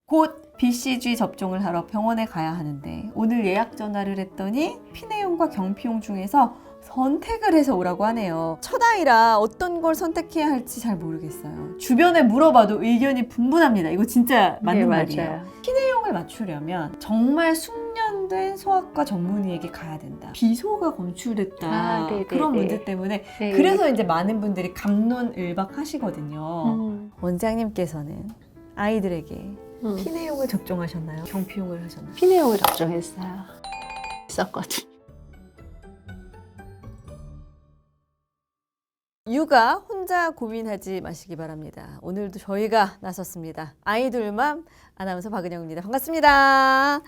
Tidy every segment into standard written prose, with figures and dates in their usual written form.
곧 BCG 접종을 하러 병원에 가야 하는데 오늘 예약 전화를 했더니 피내용과 경피용 중에서 선택을 해서 오라고 하네요. 첫 아이라 어떤 걸 선택해야 할지 잘 모르겠어요. 주변에 물어봐도 의견이 분분합니다. 이거 진짜 맞는 말이에요. 피내용을 맞추려면 정말 숙련된 소아과 전문의에게 가야 된다. 비소가 검출됐다. 그런 문제 때문에 그래서 이제 많은 분들이 갑론을박 하시거든요. 원장님께서는 아이들에게 피내용을 접종하셨나요? 경피용을 하셨나요? 피내용을 접종했어요. 있었거든요. 육아 혼자 고민하지 마시기 바랍니다. 오늘도 저희가 나섰습니다. 아이돌맘 아나운서 박은영입니다. 반갑습니다.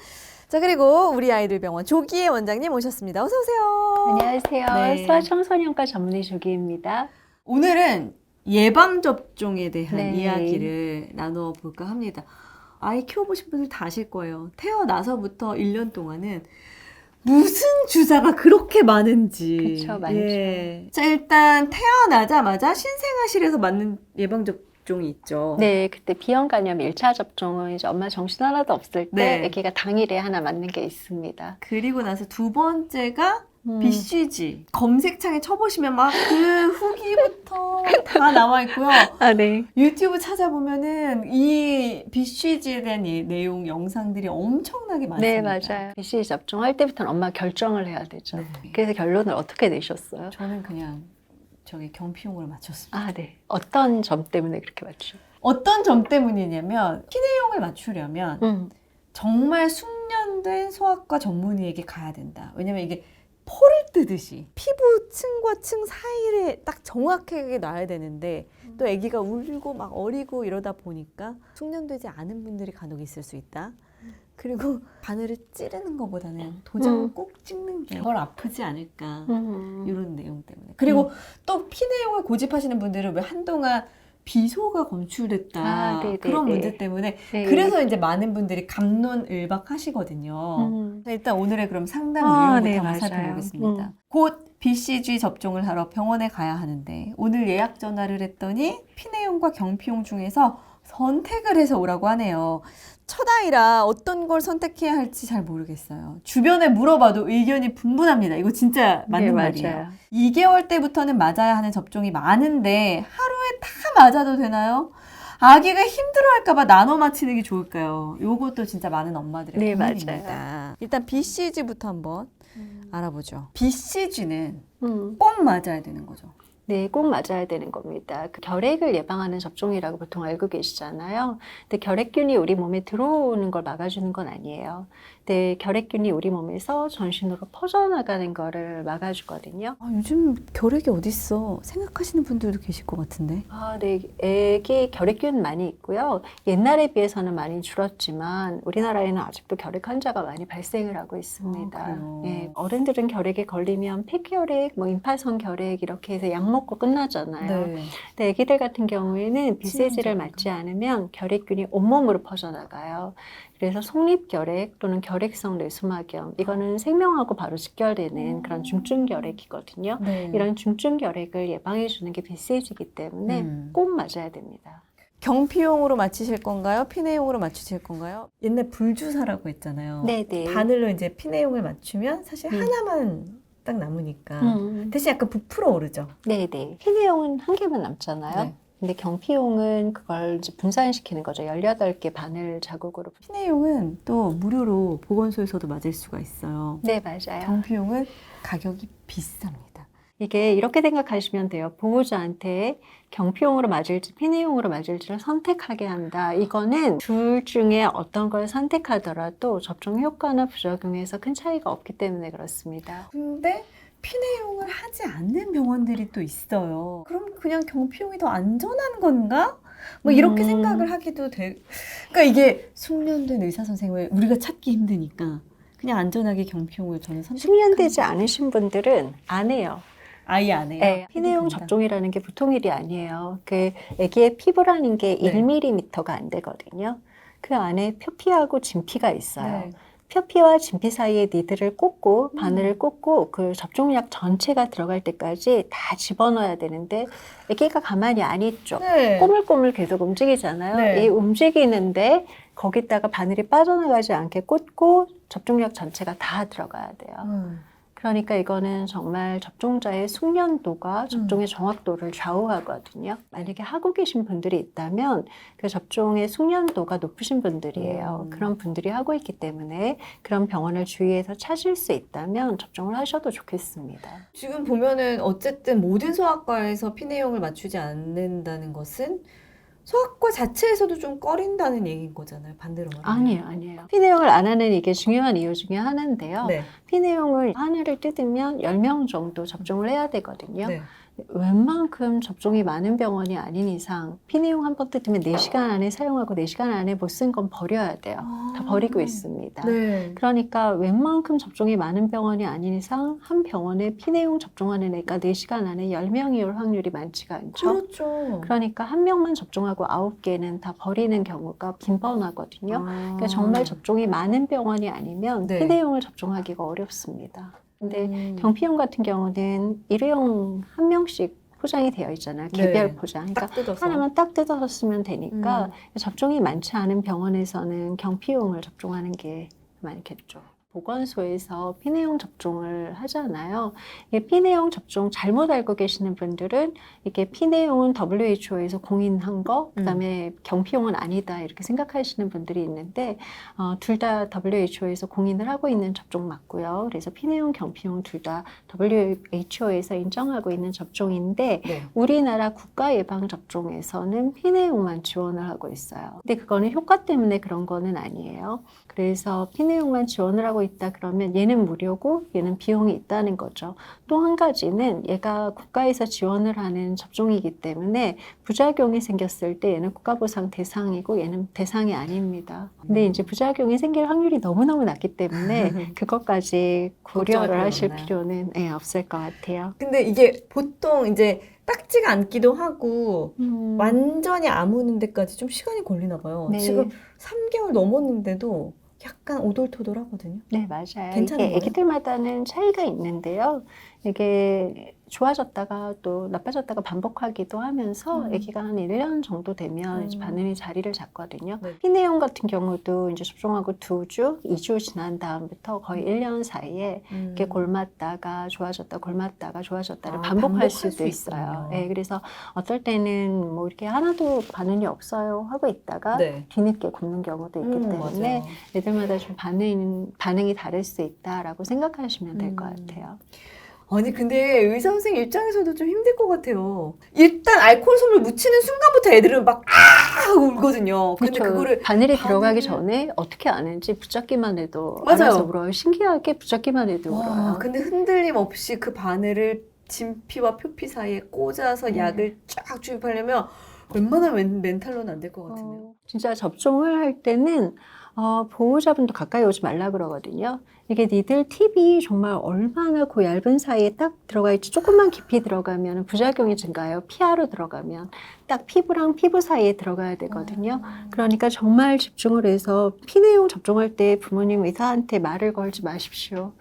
자, 그리고 우리 아이들 병원 조기애 원장님 오셨습니다. 어서 오세요. 안녕하세요. 네. 소아청소년과 전문의 조기입니다. 오늘은 예방접종에 대한 네. 이야기를 나눠볼까 합니다. 아이 키워보신 분들 다 아실 거예요. 태어나서부터 1년 동안은 무슨 주사가 그렇게 많은지. 그쵸, 많죠. 예. 자, 일단 태어나자마자 신생아실에서 맞는 예방접종이 있죠. 네, 그때 비형 간염 1차 접종은 이제 엄마 정신 하나도 없을 때 네. 아기가 당일에 하나 맞는 게 있습니다. 그리고 나서 두 번째가 BCG. 검색창에 쳐보시면 막 그 후기부터 다 나와 있고요. 아, 네. 유튜브 찾아보면은 이 BCG에 대한 내용 영상들이 엄청나게 네, 많습니다. 맞아요. BCG 접종할 때부터는 엄마 결정을 해야 되죠. 네. 그래서 결론을 어떻게 내셨어요? 저는 그냥 저기 경피용으로 맞췄습니다. 아, 네. 어떤 점 때문에 그렇게 맞죠? 어떤 점 때문이냐면 피내용을 맞추려면 정말 숙련된 소아과 전문의에게 가야 된다. 왜냐면 이게 포를 뜨듯이 피부 층과 층 사이에 딱 정확하게 놔야 되는데 또 아기가 울고 막 어리고 이러다 보니까 숙련되지 않은 분들이 간혹 있을 수 있다. 그리고 바늘을 찌르는 것보다는 도장을 꼭 찍는 게 덜 아프지 않을까 이런 내용 때문에. 그리고 또 피내용을 고집하시는 분들은 왜 한동안 비소가 검출됐다. 아, 그런 문제 때문에 네. 그래서 이제 많은 분들이 갑론을박 하시거든요. 자, 일단 오늘의 그럼 상담 내용부터 네, 한번 맞아요. 살펴보겠습니다. 곧 BCG 접종을 하러 병원에 가야 하는데 오늘 예약 전화를 했더니 피내용과 경피용 중에서 선택을 해서 오라고 하네요. 첫 아이라 어떤 걸 선택해야 할지 잘 모르겠어요. 주변에 물어봐도 의견이 분분합니다. 이거 진짜 맞는 네, 말이에요. 맞아요. 2개월 때부터는 맞아야 하는 접종이 많은데 하루에 다 맞아도 되나요? 아기가 힘들어할까봐 나눠 맞히는 게 좋을까요? 이것도 진짜 많은 엄마들의 네, 고민입니다. 맞아요. 일단 BCG부터 한번 알아보죠. BCG는 꼭 꼭 맞아야 되는 거죠. 네, 꼭 맞아야 되는 겁니다. 그 결핵을 예방하는 접종이라고 보통 알고 계시잖아요. 근데 결핵균이 우리 몸에 들어오는 걸 막아주는 건 아니에요. 근데 결핵균이 우리 몸에서 전신으로 퍼져나가는 거를 막아주거든요. 요즘 결핵이 어딨어? 생각하시는 분들도 계실 것 같은데. 아, 네. 애기 결핵균 많이 있고요. 옛날에 비해서는 많이 줄었지만 우리나라에는 아직도 결핵 환자가 많이 발생을 하고 있습니다. 그래요? 예, 어른들은 결핵에 걸리면 폐결핵, 임파선 결핵 이렇게 해서 약 먹고 끝나잖아요. 네. 근데 애기들 같은 경우에는 BCG를 치명적인가? 맞지 않으면 결핵균이 온몸으로 퍼져나가요. 그래서 속립결핵 또는 결핵성 뇌수막염, 이거는 생명하고 바로 직결되는 그런 중증결핵이거든요. 네. 이런 중증결핵을 예방해 주는 게 BCG이기 때문에 꼭 맞아야 됩니다. 경피용으로 맞추실 건가요? 피내용으로 맞추실 건가요? 옛날 불주사라고 했잖아요. 네네. 바늘로 이제 피내용을 맞추면 사실 하나만 딱 남으니까 대신 약간 부풀어 오르죠. 네네. 피내용은 한 개만 남잖아요. 네. 근데 경피용은 그걸 이제 분산시키는 거죠. 18개 바늘 자국으로. 피내용은 또 무료로 보건소에서도 맞을 수가 있어요. 네, 맞아요. 경피용은 가격이 비쌉니다. 이게 이렇게 생각하시면 돼요. 보호자한테 경피용으로 맞을지 피내용으로 맞을지를 선택하게 한다. 이거는 둘 중에 어떤 걸 선택하더라도 접종 효과나 부작용에서 큰 차이가 없기 때문에 그렇습니다. 근데 피내용을 하지 않는 병원들이 또 있어요. 그럼 그냥 경피용이 더 안전한 건가? 뭐 이렇게 생각을 하기도 돼. 그러니까 이게 숙련된 의사 선생님을 우리가 찾기 힘드니까 그냥 안전하게 경피용을 저는 선택. 숙련되지 않으신 분들은 안 해요. 아예 안 해요. 네, 피내용 접종이라는 게 보통 일이 아니에요. 그 아기의 피부라는 게 네. 1mm가 안 되거든요. 그 안에 표피하고 진피가 있어요. 네. 표피와 진피 사이에 니드를 꽂고 바늘을 꽂고 그 접종약 전체가 들어갈 때까지 다 집어넣어야 되는데 아기가 가만히 안 있죠. 네. 꼬물꼬물 계속 움직이잖아요. 네. 이 움직이는데 거기다가 바늘이 빠져나가지 않게 꽂고 접종약 전체가 다 들어가야 돼요. 그러니까 이거는 정말 접종자의 숙련도가 접종의 정확도를 좌우하거든요. 만약에 하고 계신 분들이 있다면 그 접종의 숙련도가 높으신 분들이에요. 그런 분들이 하고 있기 때문에 그런 병원을 주위에서 찾을 수 있다면 접종을 하셔도 좋겠습니다. 지금 보면은 어쨌든 모든 소아과에서 피내용을 맞추지 않는다는 것은 소아과 자체에서도 좀 꺼린다는 얘기인 거잖아요. 반대로 말하면. 아니에요. 피내용을 안 하는 이게 중요한 이유 중에 하나인데요. 네. 피내용을 하나를 뜯으면 10명 정도 접종을 해야 되거든요. 네. 웬만큼 접종이 많은 병원이 아닌 이상 피내용 한 번 뜯으면 4시간 안에 사용하고 4시간 안에 못 쓴 건 버려야 돼요. 다 버리고 있습니다. 네. 그러니까 웬만큼 접종이 많은 병원이 아닌 이상 한 병원에 피내용 접종하는 애가 4시간 안에 10명이 올 확률이 많지가 않죠. 그렇죠. 그러니까 한 명만 접종하고 9개는 다 버리는 경우가 빈번하거든요. 그러니까 정말 접종이 많은 병원이 아니면 네. 피내용을 접종하기가 어렵습니다. 근데 경피용 같은 경우는 일회용 한 명씩 포장이 되어 있잖아요. 개별 네. 포장. 그러니까 딱 뜯어서. 하나만 딱 뜯어서 쓰면 되니까 접종이 많지 않은 병원에서는 경피용을 접종하는 게 많겠죠. 보건소에서 피내용 접종을 하잖아요. 이게 피내용 접종 잘못 알고 계시는 분들은 이게 피내용은 WHO에서 공인한 거, 그다음에 경피용은 아니다 이렇게 생각하시는 분들이 있는데 둘 다 WHO에서 공인을 하고 있는 접종 맞고요. 그래서 피내용, 경피용 둘 다 WHO에서 인정하고 있는 접종인데 네. 우리나라 국가예방접종에서는 피내용만 지원을 하고 있어요. 근데 그거는 효과 때문에 그런 거는 아니에요. 그래서 피내용만 지원을 하고 있다 그러면 얘는 무료고 얘는 비용이 있다는 거죠. 또 한 가지는 얘가 국가에서 지원을 하는 접종이기 때문에 부작용이 생겼을 때 얘는 국가보상 대상이고 얘는 대상이 아닙니다. 근데 이제 부작용이 생길 확률이 너무너무 낮기 때문에 그것까지 고려를 하실 필요는 없을 것 같아요. 근데 이게 보통 이제 딱지가 않기도 하고 완전히 아무는 데까지 좀 시간이 걸리나 봐요. 네. 지금 3개월 넘었는데도 약간 오돌토돌하거든요. 네, 맞아요. 괜찮은 이게 거예요? 애기들마다는 차이가 있는데요. 이게 좋아졌다가 또 나빠졌다가 반복하기도 하면서 아기가 한 1년 정도 되면 이제 반응이 자리를 잡거든요. 네. 피내용 같은 경우도 이제 접종하고 2주, 2주 지난 다음부터 거의 1년 사이에 이렇게 골맞다가 좋아졌다, 골맞다가 좋아졌다를 반복할 수도 있어요. 네, 그래서 어떨 때는 뭐 이렇게 하나도 반응이 없어요 하고 있다가 네. 뒤늦게 굽는 경우도 있기 때문에 맞아요. 애들마다 좀 반응이 다를 수 있다라고 생각하시면 될 것 같아요. 아니 근데 의사 선생님 입장에서도 좀 힘들 것 같아요. 일단 알코올 솜을 묻히는 순간부터 애들은 막 하고 울거든요. 근데 그렇죠. 그거를 바늘이 들어가기 전에 어떻게 아는지 붙잡기만 해도 맞아요. 알아서 울어요. 신기하게 붙잡기만 해도 울어요. 근데 흔들림 없이 그 바늘을 진피와 표피 사이에 꽂아서 약을 쫙 주입하려면 얼마나 멘탈로는 안 될 것 같은데요. 진짜 접종을 할 때는 보호자분도 가까이 오지 말라 그러거든요. 이게 니들 팁이 정말 얼마나 그 얇은 사이에 딱 들어가 있지, 조금만 깊이 들어가면 부작용이 증가해요. 피하로 들어가면 딱 피부랑 피부 사이에 들어가야 되거든요. 그러니까 정말 집중을 해서 피내용 접종할 때 부모님 의사한테 말을 걸지 마십시오.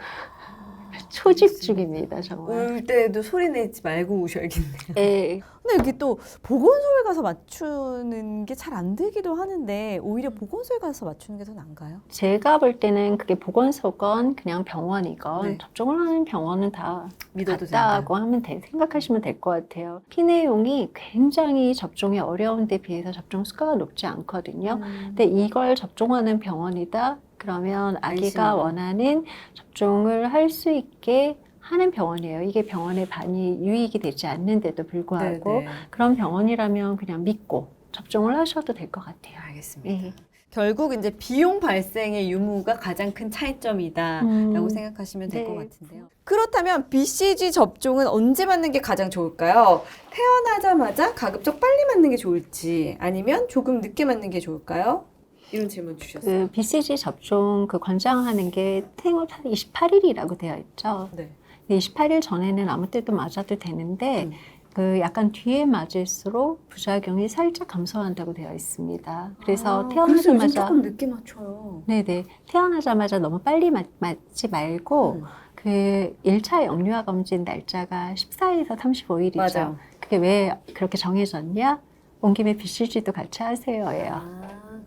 초집중입니다, 정말. 울 때도 소리 내지 말고 우셔야겠네요. 네. 근데 이게 또 보건소에 가서 맞추는 게 잘 안 되기도 하는데 오히려 보건소에 가서 맞추는 게 더 나은가요? 제가 볼 때는 그게 보건소건 그냥 병원이건 네. 접종을 하는 병원은 다 믿어도 같다고 하면 생각하시면 될 것 같아요. 피내용이 굉장히 접종이 어려운 데 비해서 접종 수가가 높지 않거든요. 근데 이걸 접종하는 병원이다? 그러면 아기가 안심하고. 원하는 접종을 할 수 있게 하는 병원이에요. 이게 병원의 많이 유익이 되지 않는데도 불구하고 그런 병원이라면 그냥 믿고 접종을 하셔도 될 것 같아요. 알겠습니다. 네. 결국 이제 비용 발생의 유무가 가장 큰 차이점이다라고 생각하시면 될 것 네. 같은데요. 그렇다면 BCG 접종은 언제 맞는 게 가장 좋을까요? 태어나자마자 가급적 빨리 맞는 게 좋을지 아니면 조금 늦게 맞는 게 좋을까요? 이런 질문 주셨어요. 그 BCG 접종 권장하는 게 생후 28일이라고 되어 있죠. 네. 28일 전에는 아무 때도 맞아도 되는데 그 약간 뒤에 맞을수록 부작용이 살짝 감소한다고 되어 있습니다. 그래서 그래서 요즘 태어나자마자 조금 늦게 맞춰요. 네네 태어나자마자 너무 빨리 맞지 말고 그 1차 영유아 검진 날짜가 14일에서 35일이죠. 맞아요. 그게 왜 그렇게 정해졌냐? 온 김에 BCG도 같이 하세요예요.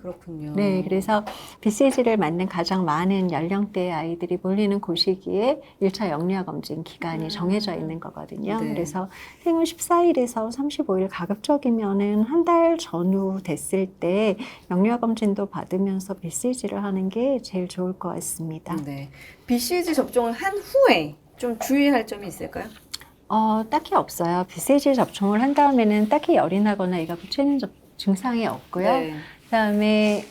그렇군요. 네, 그래서 BCG를 맞는 가장 많은 연령대의 아이들이 몰리는 그 시기에 1차 영유아 검진 기간이 정해져 있는 거거든요. 네. 그래서 생후 14일에서 35일 가급적이면은 한 달 전후 됐을 때 영유아 검진도 받으면서 BCG를 하는 게 제일 좋을 것 같습니다. 네. BCG 접종을 한 후에 좀 주의할 점이 있을까요? 딱히 없어요. BCG 접종을 한 다음에는 딱히 열이 나거나 이가 붙이는 증상이 없고요. 네. 그다음에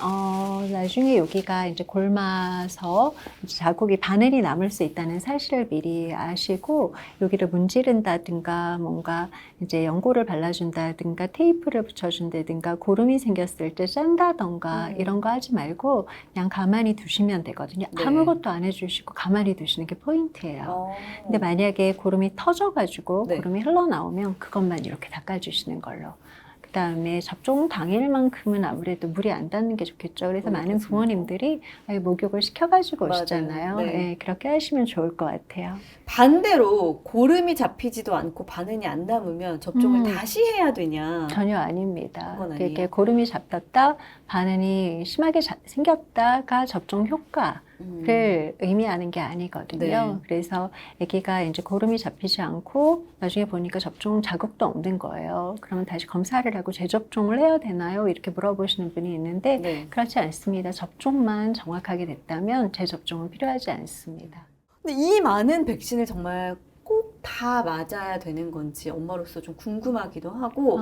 나중에 여기가 이제 골마서 이제 자국이 바늘이 남을 수 있다는 사실을 미리 아시고 여기를 문지른다든가 뭔가 이제 연고를 발라준다든가 테이프를 붙여준다든가 고름이 생겼을 때 짠다던가 이런 거 하지 말고 그냥 가만히 두시면 되거든요. 네. 아무것도 안 해주시고 가만히 두시는 게 포인트예요. 근데 만약에 고름이 터져가지고 네. 고름이 흘러나오면 그것만 이렇게 닦아주시는 걸로. 그 다음에 접종 당일만큼은 아무래도 물이 안 닿는 게 좋겠죠. 그래서 많은 그렇습니다. 부모님들이 목욕을 시켜가지고 맞아요. 오시잖아요. 네. 네, 그렇게 하시면 좋을 것 같아요. 반대로 고름이 잡히지도 않고 바늘이 안 남으면 접종을 다시 해야 되냐? 전혀 아닙니다. 그건 이게 아니에요. 고름이 잡혔다, 반응이 심하게 생겼다가 접종 효과를 의미하는 게 아니거든요. 네. 그래서 아기가 이제 고름이 잡히지 않고 나중에 보니까 접종 자국도 없는 거예요. 그러면 다시 검사를 하고 재접종을 해야 되나요? 이렇게 물어보시는 분이 있는데 네. 그렇지 않습니다. 접종만 정확하게 됐다면 재접종은 필요하지 않습니다. 근데 이 많은 백신을 정말 꼭 다 맞아야 되는 건지 엄마로서 좀 궁금하기도 하고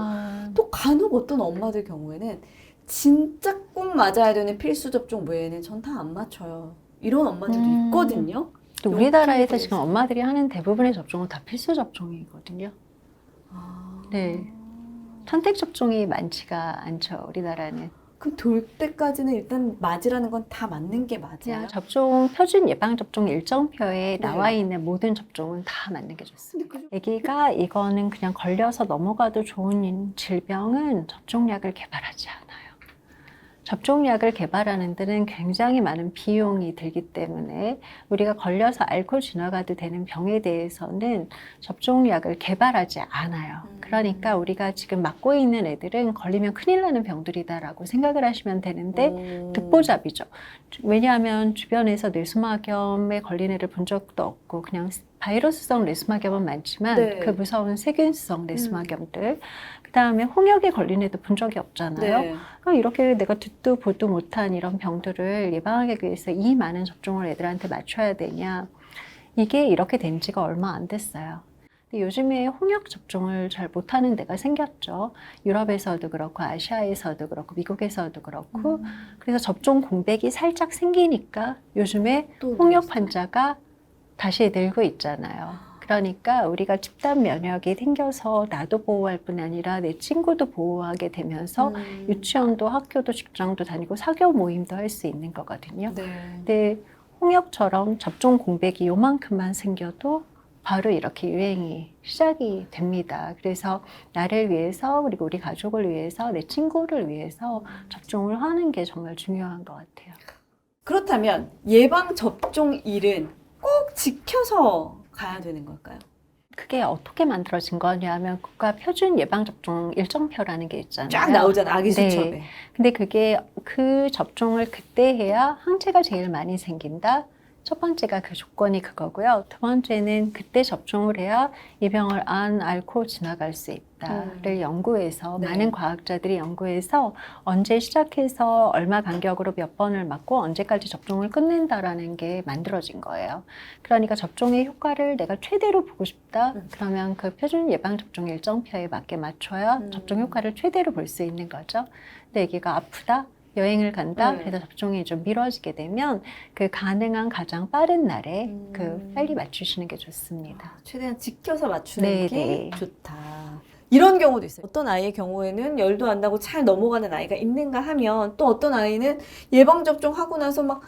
또 간혹 어떤 엄마들 경우에는 진짜 꼭 맞아야 되는 필수 접종 외에는 전 다 안 맞춰요. 이런 엄마들도 있거든요. 또 우리나라에서 여기에 지금 대해서. 엄마들이 하는 대부분의 접종은 다 필수 접종이거든요. 아. 네. 선택 접종이 많지가 않죠, 우리나라는. 그럼 돌 때까지는 일단 맞으라는 건 다 맞는 게 맞아요? 그냥 접종, 표준 예방접종 일정표에 네. 나와 있는 모든 접종은 다 맞는 게 좋습니다. 근데 아기가 이거는 그냥 걸려서 넘어가도 좋은 질병은 접종약을 개발하지 않아요. 접종약을 개발하는 데는 굉장히 많은 비용이 들기 때문에 우리가 걸려서 앓고 지나가도 되는 병에 대해서는 접종약을 개발하지 않아요. 그러니까 우리가 지금 맞고 있는 애들은 걸리면 큰일 나는 병들이다라고 생각을 하시면 되는데 듣보잡이죠. 왜냐하면 주변에서 뇌수막염에 걸린 애를 본 적도 없고 그냥 바이러스성 뇌수막염은 많지만 네. 그 무서운 세균성 뇌수막염들 그 다음에 홍역에 걸린 애도 본 적이 없잖아요. 네. 이렇게 내가 듣도 보도 못한 이런 병들을 예방하기 위해서 이 많은 접종을 애들한테 맞춰야 되냐. 이게 이렇게 된 지가 얼마 안 됐어요. 근데 요즘에 홍역 접종을 잘 못하는 데가 생겼죠. 유럽에서도 그렇고 아시아에서도 그렇고 미국에서도 그렇고 그래서 접종 공백이 살짝 생기니까 요즘에 또 홍역 늘었어요. 환자가 다시 늘고 있잖아요. 그러니까 우리가 집단 면역이 생겨서 나도 보호할 뿐 아니라 내 친구도 보호하게 되면서 유치원도 학교도 직장도 다니고 사교 모임도 할 수 있는 거거든요. 네. 근데 홍역처럼 접종 공백이 요만큼만 생겨도 바로 이렇게 유행이 시작이 됩니다. 그래서 나를 위해서 그리고 우리 가족을 위해서 내 친구를 위해서 접종을 하는 게 정말 중요한 것 같아요. 그렇다면 예방 접종일은 꼭 지켜서 가야 되는 걸까요? 그게 어떻게 만들어진 거냐면 국가 표준 예방접종 일정표라는 게 있잖아요. 쫙 나오잖아, 아기 수첩에. 네. 근데 그게 그 접종을 그때 해야 항체가 제일 많이 생긴다. 첫 번째가 그 조건이 그거고요. 두 번째는 그때 접종을 해야 이 병을 안 앓고 지나갈 수 있다를 연구해서 네. 많은 과학자들이 연구해서 언제 시작해서 얼마 간격으로 몇 번을 맞고 언제까지 접종을 끝낸다라는 게 만들어진 거예요. 그러니까 접종의 효과를 내가 최대로 보고 싶다. 그러면 그 표준 예방접종 일정표에 맞게 맞춰야 접종 효과를 최대로 볼 수 있는 거죠. 근데 아기가 아프다. 여행을 간다. 그래서 접종이 좀 미뤄지게 되면 그 가능한 가장 빠른 날에 그 빨리 맞추시는 게 좋습니다. 최대한 지켜서 맞추는 네, 게 네. 좋다. 이런 경우도 있어요. 어떤 아이의 경우에는 열도 안 나고 잘 넘어가는 아이가 있는가 하면 또 어떤 아이는 예방접종 하고 나서 막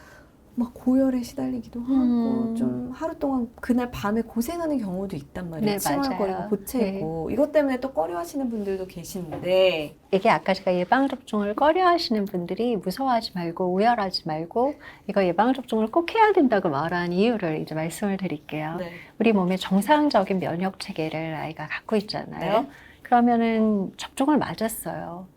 고열에 시달리기도 하고 좀 하루 동안 그날 밤에 고생하는 경우도 있단 말이에요. 네, 칭얼거리고 맞아요. 보채고 이것 때문에 또 꺼려하시는 분들도 계시는데 이게 아까 제가 예방접종을 꺼려하시는 분들이 무서워하지 말고 우열하지 말고 이거 예방접종을 꼭 해야 된다고 말한 이유를 이제 말씀을 드릴게요. 네. 우리 몸에 정상적인 면역 체계를 아이가 갖고 있잖아요. 네. 그러면은 접종을 맞았어요.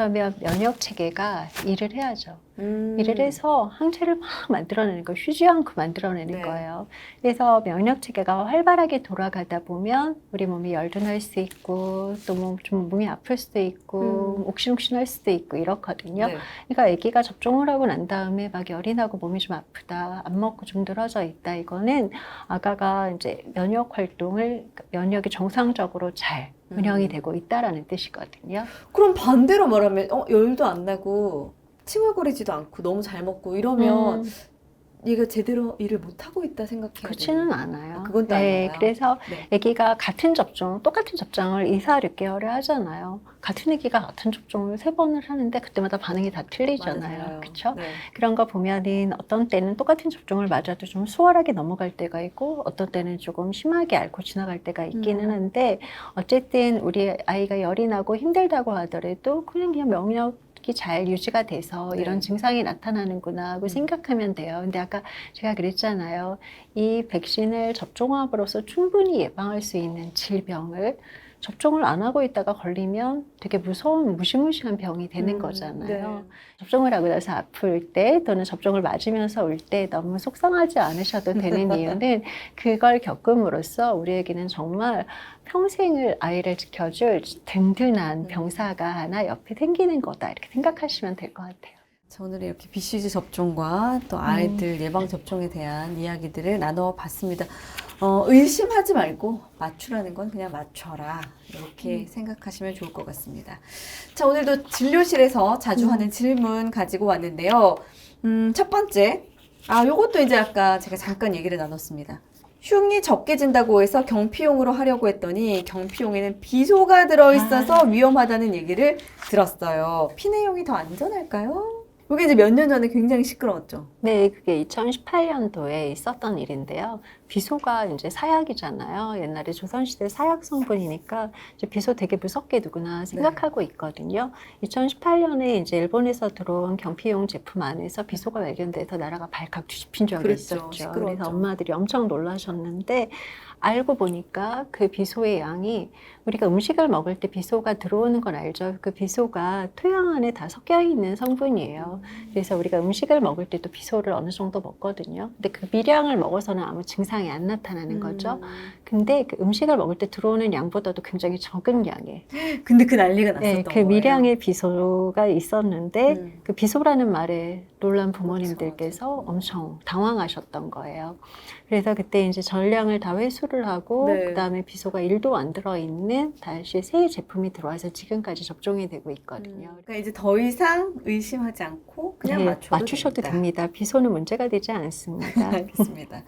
그러면 면역 체계가 일을 해야죠. 음. 일을 해서 항체를 막 만들어내는 거, 쉬지 않고 만들어내는 네. 거예요. 그래서 면역 체계가 활발하게 돌아가다 보면 우리 몸이 열도 날 수 있고 또 좀 몸이 아플 수도 있고 옥신옥신할 수도 있고 이렇거든요. 네. 그러니까 아기가 접종을 하고 난 다음에 막 열이 나고 몸이 좀 아프다, 안 먹고 좀 늘어져 있다. 이거는 아가가 이제 면역 활동을 면역이 정상적으로 잘 운영이 되고 있다라는 뜻이거든요. 그럼 반대로 말하면 열도 안 나고 칭얼거리지도 않고 너무 잘 먹고 이러면 얘가 제대로 일을 못 하고 있다 생각해야 그렇지는 않아요. 그건 또 네, 아닌가요? 그래서 네. 아기가 똑같은 접종을 2, 4, 6개월에 하잖아요. 같은 아기가 같은 접종을 3번을 하는데 그때마다 반응이 다 틀리잖아요. 그렇죠? 네. 그런 거 보면은 어떤 때는 똑같은 접종을 맞아도 좀 수월하게 넘어갈 때가 있고 어떤 때는 조금 심하게 앓고 지나갈 때가 있기는 한데 어쨌든 우리 아이가 열이 나고 힘들다고 하더라도 그냥 명력이 잘 유지가 돼서 네. 이런 증상이 나타나는구나 하고 생각하면 돼요. 근데 아까 제가 그랬잖아요. 이 백신을 접종함으로써 충분히 예방할 수 있는 질병을 접종을 안 하고 있다가 걸리면 되게 무서운 무시무시한 병이 되는 거잖아요. 네. 접종을 하고 나서 아플 때 또는 접종을 맞으면서 올 때 너무 속상하지 않으셔도 되는 이유는 그걸 겪음으로써 우리에게는 정말 평생을 아이를 지켜줄 든든한 병사가 하나 옆에 생기는 거다 이렇게 생각하시면 될 것 같아요. 자, 오늘 이렇게 BCG 접종과 또 아이들 예방 접종에 대한 이야기들을 나눠봤습니다. 의심하지 말고 맞추라는 건 그냥 맞춰라 이렇게 생각하시면 좋을 것 같습니다. 자, 오늘도 진료실에서 자주 하는 질문 가지고 왔는데요. 첫 번째, 요것도 이제 아까 제가 잠깐 얘기를 나눴습니다. 흉이 적게 진다고 해서 경피용으로 하려고 했더니 경피용에는 비소가 들어있어서 위험하다는 얘기를 들었어요. 피내용이 더 안전할까요? 이게 이제 몇 년 전에 굉장히 시끄러웠죠. 네, 그게 2018년도에 있었던 일인데요. 비소가 이제 사약이잖아요. 옛날에 조선시대 사약 성분이니까 이제 비소 되게 무섭게 누구나 생각하고 있거든요. 2018년에 이제 일본에서 들어온 경피용 제품 안에서 비소가 발견돼서 나라가 발칵 뒤집힌 적이 그랬죠. 있었죠. 시끄러웠죠. 그래서 엄마들이 엄청 놀라셨는데 알고 보니까 그 비소의 양이 우리가 음식을 먹을 때 비소가 들어오는 건 알죠. 그 비소가 토양 안에 다 섞여 있는 성분이에요. 그래서 우리가 음식을 먹을 때도 비소를 어느 정도 먹거든요. 근데 그 미량을 먹어서는 아무 증상이 안 나타나는 거죠. 근데 그 음식을 먹을 때 들어오는 양보다도 굉장히 적은 양에 근데 그 난리가 났었던 네, 그 거예요. 미량의 비소가 있었는데 그 비소라는 말에 놀란 그렇죠. 부모님들께서 엄청 당황하셨던 거예요. 그래서 그때 이제 전량을 다 회수를 하고 네. 그다음에 비소가 1도 안 들어있는 다시 새 제품이 들어와서 지금까지 접종이 되고 있거든요. 그러니까 이제 더 이상 의심하지 않고 그냥 네, 맞추셔도 됩니다. 비소는 문제가 되지 않습니다. 알겠습니다.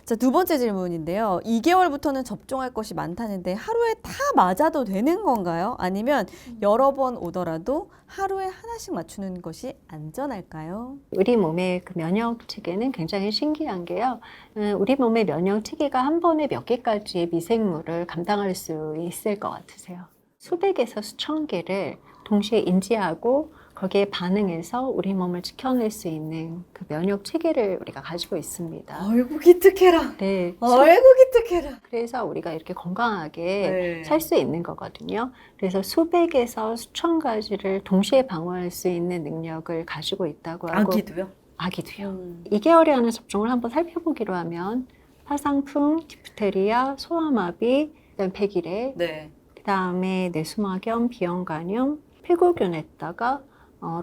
자, 두 번째 질문인데요. 2개월부터는 접종할 것이 많다는데 하루에 다 맞아도 되는 건가요? 아니면 여러 번 오더라도 하루에 하나씩 맞추는 것이 안전할까요? 우리 몸의 그 면역 체계는 굉장히 신기한 게요. 우리 몸의 면역 체계가 한 번에 몇 개까지의 미생물을 감당할 수 있을 것 같으세요? 수백에서 수천 개를 동시에 인지하고 거기에 반응해서 우리 몸을 지켜낼 수 있는 그 면역 체계를 우리가 가지고 있습니다. 아이고 기특해라. 네. 아이고 기특해라. 그래서 우리가 이렇게 건강하게 네. 살 수 있는 거거든요. 그래서 수백에서 수천 가지를 동시에 방어할 수 있는 능력을 가지고 있다고 하고 아기도요? 아기도요. 2개월에 하는 접종을 한번 살펴보기로 하면 파상풍, 디프테리아, 소아마비, 그다음에 백일해, 네. 그다음에 뇌수막염, 비형간염, 폐고균에다가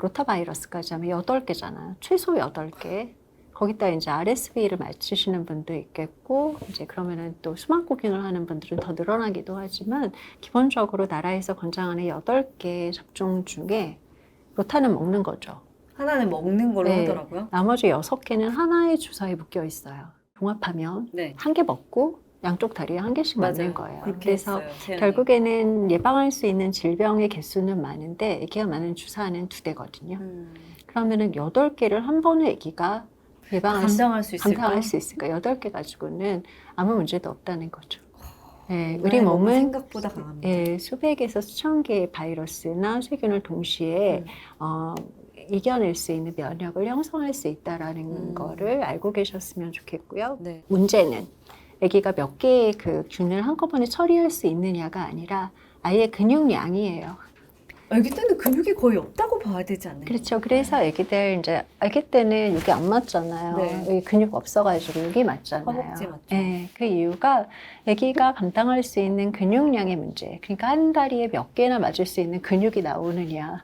로타바이러스까지 하면 8개잖아요. 최소 8개. 거기다 이제 RSV를 맞추시는 분도 있겠고, 이제 그러면은 또 수막고균을 하는 분들은 더 늘어나기도 하지만, 기본적으로 나라에서 권장하는 8개 접종 중에 로타는 먹는 거죠. 하나는 먹는 걸로 네. 하더라고요. 나머지 6개는 하나의 주사에 묶여 있어요. 종합하면 네. 한 개 먹고 양쪽 다리에 한 개씩 맞는 거예요. 그렇게 그래서 했어요, 태연이. 결국에는 예방할 수 있는 질병의 개수는 많은데 아기가 많은 주사는 2대거든요. 그러면은 8개를 한 번에 아기가 감당할 수 있을까? 감당할 수 있을까? 8개 가지고는 아무 문제도 없다는 거죠. 네, 우리 우리 몸은 생각보다 강합니다. 예, 수백에서 수천 개의 바이러스나 세균을 동시에 이겨낼 수 있는 면역을 형성할 수 있다라는 거를 알고 계셨으면 좋겠고요. 네. 문제는 아기가 몇 개의 그 균을 한꺼번에 처리할 수 있느냐가 아니라 아이의 근육량이에요. 아기 때는 근육이 거의 없다고 봐야 되지 않나요? 그렇죠. 그래서 아기들 이제 아기 때는 여기 안 맞잖아요. 네. 여기 근육 없어가지고 여기 맞잖아요. 허벅지 맞죠? 네, 그 이유가 아기가 감당할 수 있는 근육량의 문제. 그러니까 한 다리에 몇 개나 맞을 수 있는 근육이 나오느냐.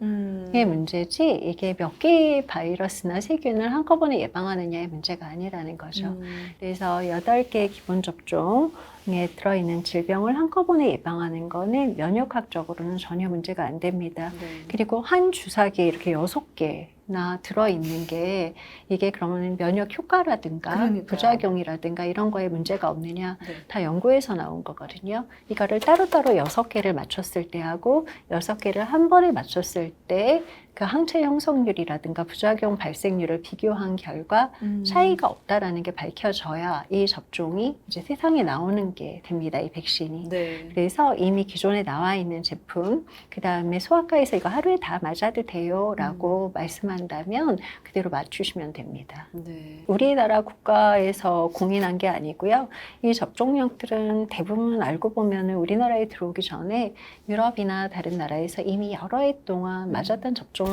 의 문제지 이게 몇 개의 바이러스나 세균을 한꺼번에 예방하느냐의 문제가 아니라는 거죠. 그래서 8개의 기본 접종에 들어있는 질병을 한꺼번에 예방하는 거는 면역학적으로는 전혀 문제가 안 됩니다. 네. 그리고 한 주사기에 이렇게 6개나 들어있는 게 이게 그러면 면역 효과라든가 그러니까요. 부작용이라든가 이런 거에 문제가 없느냐 네. 다 연구에서 나온 거거든요. 이거를 따로따로 6개를 맞췄을 때 하고 6개를 한 번에 맞췄을 때 그 항체 형성률이라든가 부작용 발생률을 비교한 결과 차이가 없다라는 게 밝혀져야 이 접종이 이제 세상에 나오는 게 됩니다. 이 백신이. 네. 그래서 이미 기존에 나와 있는 제품, 그 다음에 소아과에서 이거 하루에 다 맞아도 돼요 라고 말씀한다면 그대로 맞추시면 됩니다. 네. 우리나라 국가에서 공인한 게 아니고요. 이 접종력들은 대부분 알고 보면 우리나라에 들어오기 전에 유럽이나 다른 나라에서 이미 여러 해 동안 맞았던 접종을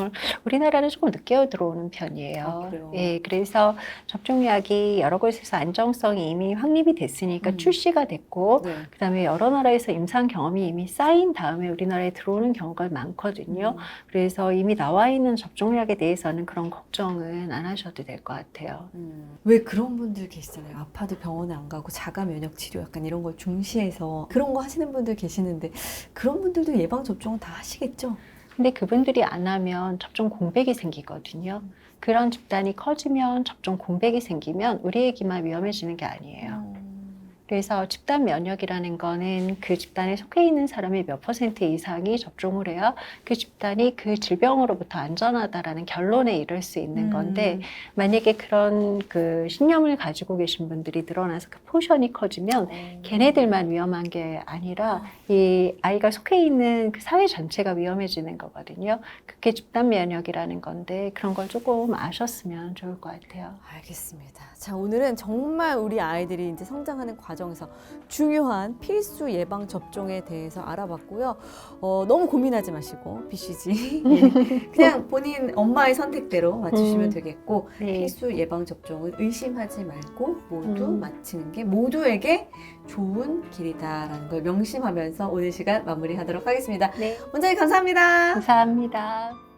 우리나라는 조금 늦게 들어오는 편이에요. 아, 그래요? 예, 그래서 접종약이 여러 곳에서 안정성이 이미 확립이 됐으니까 출시가 됐고 네. 그다음에 여러 나라에서 임상 경험이 이미 쌓인 다음에 우리나라에 들어오는 경우가 많거든요. 그래서 이미 나와 있는 접종약에 대해서는 그런 걱정은 안 하셔도 될 것 같아요. 왜 그런 분들 계시잖아요. 아파도 병원에 안 가고 자가 면역 치료 약간 이런 걸 중시해서 그런 거 하시는 분들 계시는데 그런 분들도 예방 접종은 다 하시겠죠? 근데 그분들이 안 하면 접종 공백이 생기거든요. 그런 집단이 커지면 접종 공백이 생기면 우리 애기만 위험해지는 게 아니에요. 그래서 집단 면역이라는 거는 그 집단에 속해 있는 사람의 몇 퍼센트 이상이 접종을 해야 그 집단이 그 질병으로부터 안전하다라는 결론에 이를 수 있는 건데 만약에 그런 그 신념을 가지고 계신 분들이 늘어나서 그 포션이 커지면 걔네들만 위험한 게 아니라 이 아이가 속해 있는 그 사회 전체가 위험해지는 거거든요. 그게 집단 면역이라는 건데 그런 걸 조금 아셨으면 좋을 것 같아요. 알겠습니다. 자, 오늘은 정말 우리 아이들이 이제 성장하는 과정에서 중요한 필수 예방 접종에 대해서 알아봤고요. 너무 고민하지 마시고 BCG 그냥 본인 엄마의 선택대로 맞추시면 되겠고 네. 필수 예방 접종은 의심하지 말고 모두 맞히는 게 모두에게 좋은 길이다라는 걸 명심하면서 오늘 시간 마무리하도록 하겠습니다. 네. 원장님 감사합니다. 감사합니다.